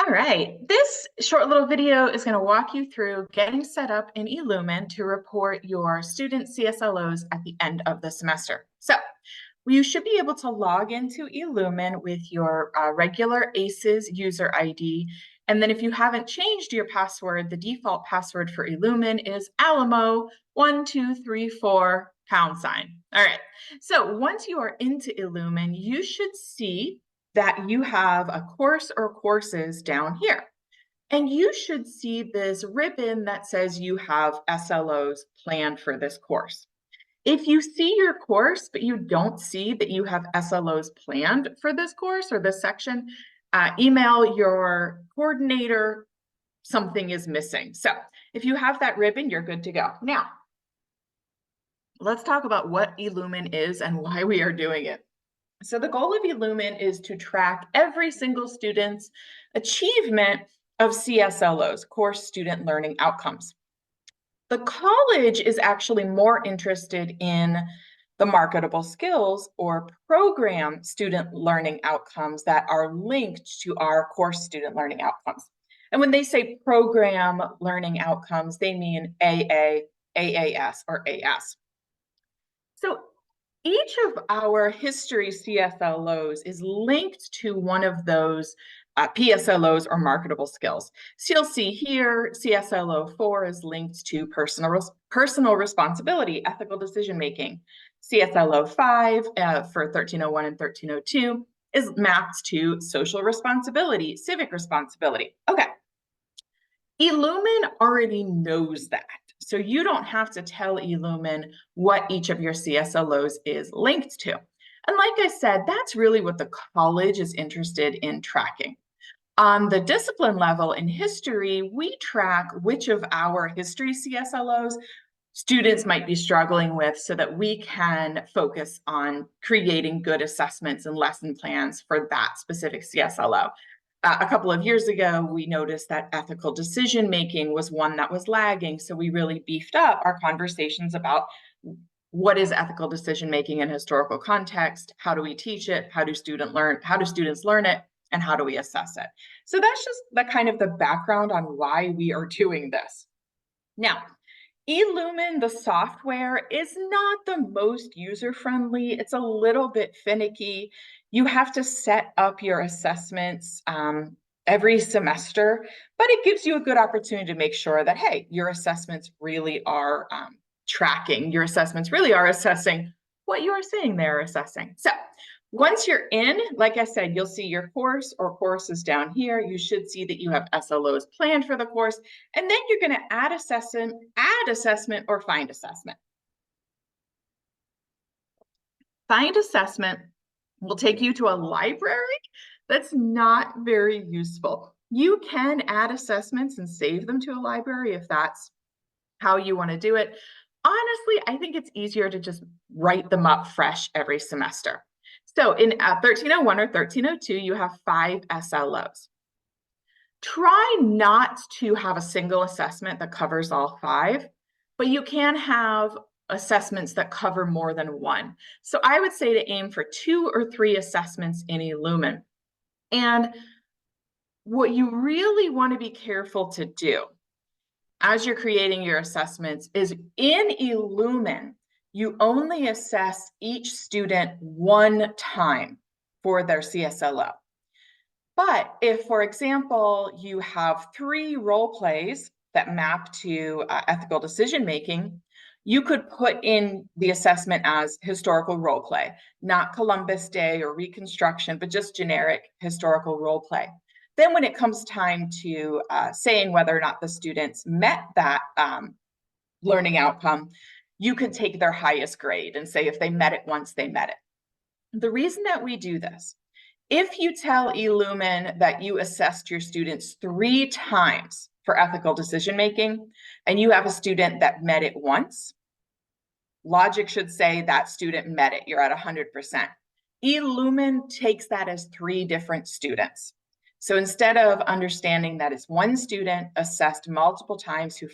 All right, this short little video is going to walk you through getting set up in eLumen to report your student CSLOs at the end of the semester. So you should be able to log into eLumen with your regular ACES user ID. And then if you haven't changed your password, the default password for eLumen is Alamo1234#. All right, so once you are into eLumen, you should see that you have a course or courses down here. And you should see this ribbon that says you have SLOs planned for this course. If you see your course, but you don't see that you have SLOs planned for this course or this section, email your coordinator, something is missing. So if you have that ribbon, you're good to go. Now, let's talk about what eLumen is and why we are doing it. So the goal of eLumen is to track every single student's achievement of CSLOs, course student learning outcomes. The college is actually more interested in the marketable skills or program student learning outcomes that are linked to our course student learning outcomes. And when they say program learning outcomes, they mean AA, AAS, or AS. So each of our history CSLOs is linked to one of those PSLOs or marketable skills. So you'll see here, CSLO 4 is linked to personal responsibility, ethical decision-making. CSLO 5 for 1301 and 1302 is mapped to social responsibility, civic responsibility. Okay, eLumen already knows that. So you don't have to tell eLumen what each of your CSLOs is linked to. And like I said, that's really what the college is interested in tracking. On the discipline level in history, we track which of our history CSLOs students might be struggling with so that we can focus on creating good assessments and lesson plans for that specific CSLO. A couple of years ago, we noticed that ethical decision-making was one that was lagging. So we really beefed up our conversations about what is ethical decision-making in historical context? How do we teach it? How do students learn it? And how do we assess it? So that's just the kind of the background on why we are doing this. Now, eLumen, the software, is not the most user-friendly. It's a little bit finicky. You have to set up your assessments every semester, but it gives you a good opportunity to make sure that, hey, your assessments really are tracking. Your assessments really are assessing what you are saying they're assessing. So once you're in, like I said, you'll see your course or courses down here. You should see that you have SLOs planned for the course, and then you're going to add assessment, or find assessment. Find assessment will take you to a library that's not very useful. You can add assessments and save them to a library if that's how you want to do it. Honestly, I think it's easier to just write them up fresh every semester. So in 1301 or 1302, you have 5 SLOs. Try not to have a single assessment that covers all 5, but you can have assessments that cover more than one. So I would say to aim for 2 or 3 assessments in eLumen. And what you really want to be careful to do as you're creating your assessments is in eLumen, you only assess each student one time for their CSLO. But if, for example, you have 3 role plays that map to ethical decision-making, you could put in the assessment as historical role play, not Columbus Day or Reconstruction, but just generic historical role play. Then when it comes time to saying whether or not the students met that learning outcome, you could take their highest grade and say if they met it once, they met it. The reason that we do this, if you tell eLumen that you assessed your students 3 times for ethical decision-making and you have a student that met it once, logic should say that student met it, you're at 100%. eLumen takes that as 3 different students. So instead of understanding that it's one student assessed multiple times who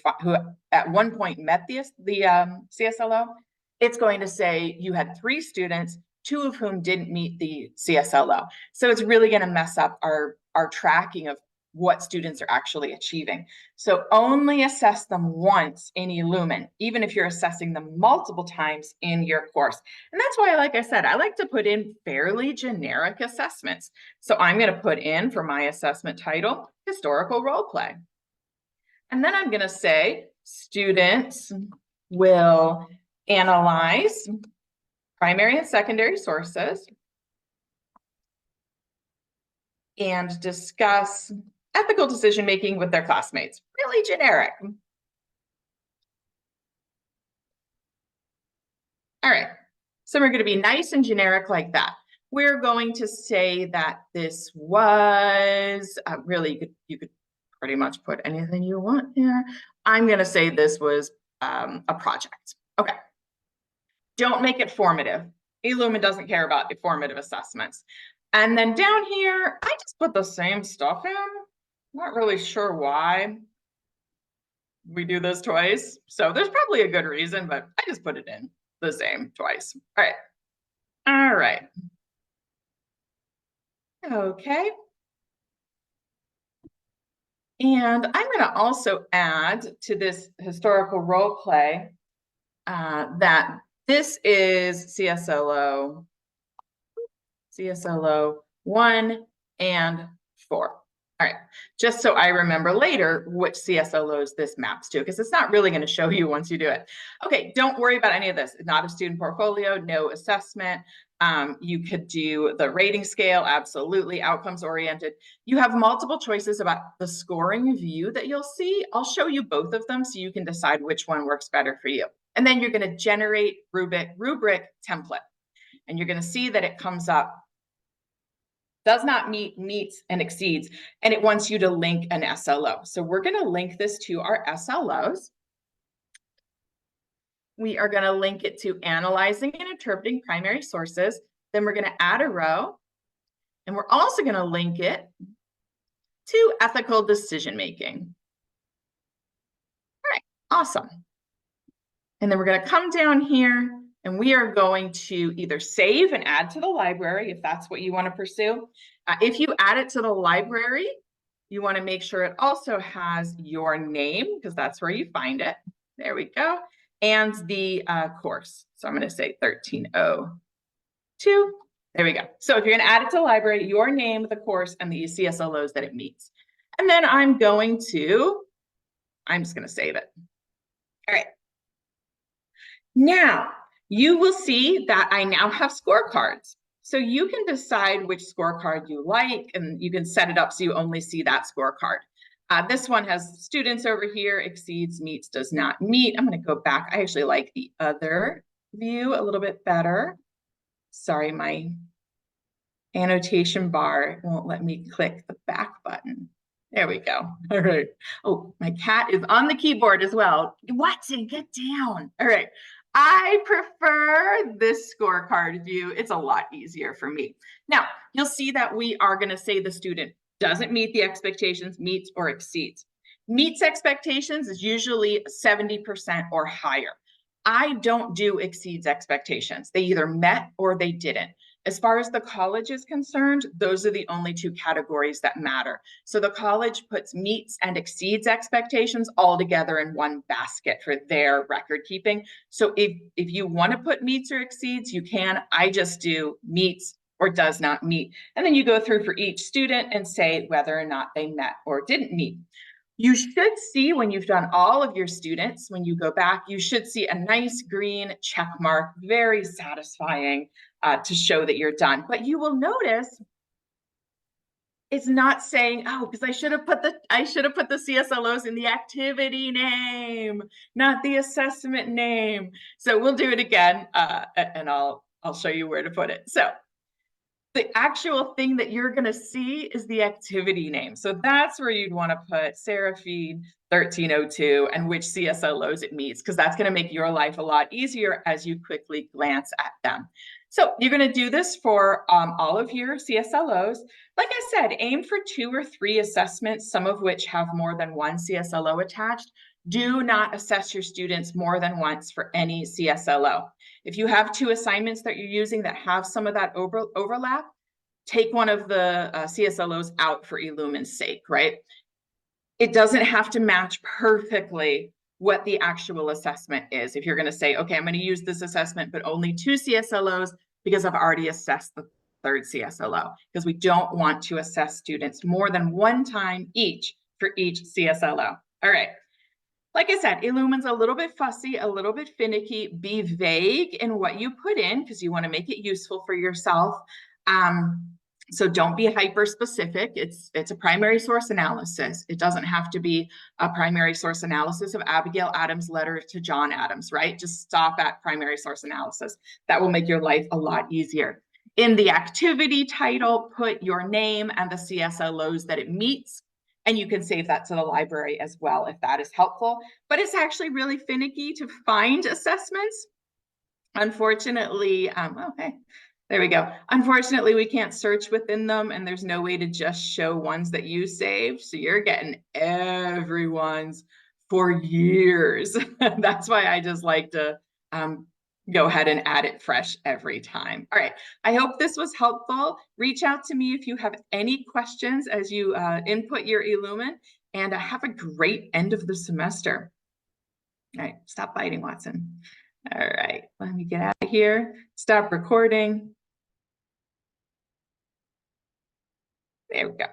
at one point met the CSLO, it's going to say you had 3 students, 2 of whom didn't meet the CSLO. So it's really going to mess up our tracking of what students are actually achieving. So only assess them once in eLumen, even if you're assessing them multiple times in your course. And that's why, like I said, I like to put in fairly generic assessments. So I'm going to put in for my assessment title, historical role play. And then I'm going to say students will analyze primary and secondary sources and discuss ethical decision making with their classmates. Really generic. All right, so we're going to be nice and generic like that. We're going to say that this was really, you could pretty much put anything you want here. I'm going to say this was a project. Okay. Don't make it formative. eLumen doesn't care about formative assessments. And then down here, I just put the same stuff in. Not really sure why we do this twice. So there's probably a good reason, but I just put it in the same twice. All right. All right. Okay. And I'm going to also add to this historical role play that this is CSLO 1 and 4. All right, just so I remember later which CSLOs this maps to, because it's not really going to show you once you do it. Okay, don't worry about any of this. It's not a student portfolio, no assessment. You could do the rating scale, absolutely, outcomes oriented. You have multiple choices about the scoring view that you'll see. I'll show you both of them so you can decide which one works better for you. And then you're going to generate rubric template. And you're going to see that it comes up, does not meet, meets, and exceeds, and it wants you to link an SLO. So we're going to link this to our SLOs. We are going to link it to analyzing and interpreting primary sources. Then we're going to add a row, and we're also going to link it to ethical decision making. All right, awesome. And then we're going to come down here, and we are going to either save and add to the library if that's what you want to pursue. If you add it to the library, you want to make sure it also has your name, because that's where you find it. There we go. And the course. So I'm going to say 1302. There we go. So if you're going to add it to the library, your name, the course, and the CSLOs that it meets. And then I'm just going to save it. All right. Now, you will see that I now have scorecards. So you can decide which scorecard you like, and you can set it up so you only see that scorecard. This one has students over here, exceeds, meets, does not meet. I'm going to go back. I actually like the other view a little bit better. Sorry, my annotation bar won't let me click the back button. There we go. All right. Oh, my cat is on the keyboard as well. Watson, get down. All right. I prefer this scorecard view. It's a lot easier for me. Now, you'll see that we are going to say the student doesn't meet the expectations, meets or exceeds. Meets expectations is usually 70% or higher. I don't do exceeds expectations. They either met or they didn't. As far as the college is concerned, those are the only two categories that matter. So the college puts meets and exceeds expectations all together in one basket for their record keeping. So if you want to put meets or exceeds, you can. I just do meets or does not meet. And then you go through for each student and say whether or not they met or didn't meet. You should see when you've done all of your students, when you go back, you should see a nice green check mark, very satisfying to show that you're done. But you will notice it's not saying, oh, because I should have put the CSLOs in the activity name, not the assessment name. So we'll do it again, and I'll show you where to put it. So the actual thing that you're going to see is the activity name. So that's where you'd want to put Seraphine 1302 and which CSLOs it meets, because that's going to make your life a lot easier as you quickly glance at them. So you're going to do this for all of your CSLOs. Like I said, aim for 2 or 3 assessments, some of which have more than one CSLO attached. Do not assess your students more than once for any CSLO. If you have 2 assignments that you're using that have some of that overlap, take one of the CSLOs out for eLumen's sake, right? It doesn't have to match perfectly what the actual assessment is. If you're going to say, okay, I'm going to use this assessment, but only 2 CSLOs because I've already assessed the third CSLO, because we don't want to assess students more than one time each for each CSLO. All right. Like I said, eLumen's a little bit fussy, a little bit finicky. Be vague in what you put in because you want to make it useful for yourself. So don't be hyper specific. It's a primary source analysis. It doesn't have to be a primary source analysis of Abigail Adams' letter to John Adams, right? Just stop at primary source analysis. That will make your life a lot easier. In the activity title, put your name and the CSLOs that it meets. And you can save that to the library as well if that is helpful. But it's actually really finicky to find assessments. Unfortunately, okay, there we go. Unfortunately, we can't search within them, and there's no way to just show ones that you saved. So you're getting everyone's for years. That's why I just like to go ahead and add it fresh every time. All right, I hope this was helpful. Reach out to me if you have any questions as you input your eLumen, and have a great end of the semester. All right, stop biting, Watson. All right, let me get out of here. Stop recording. There we go.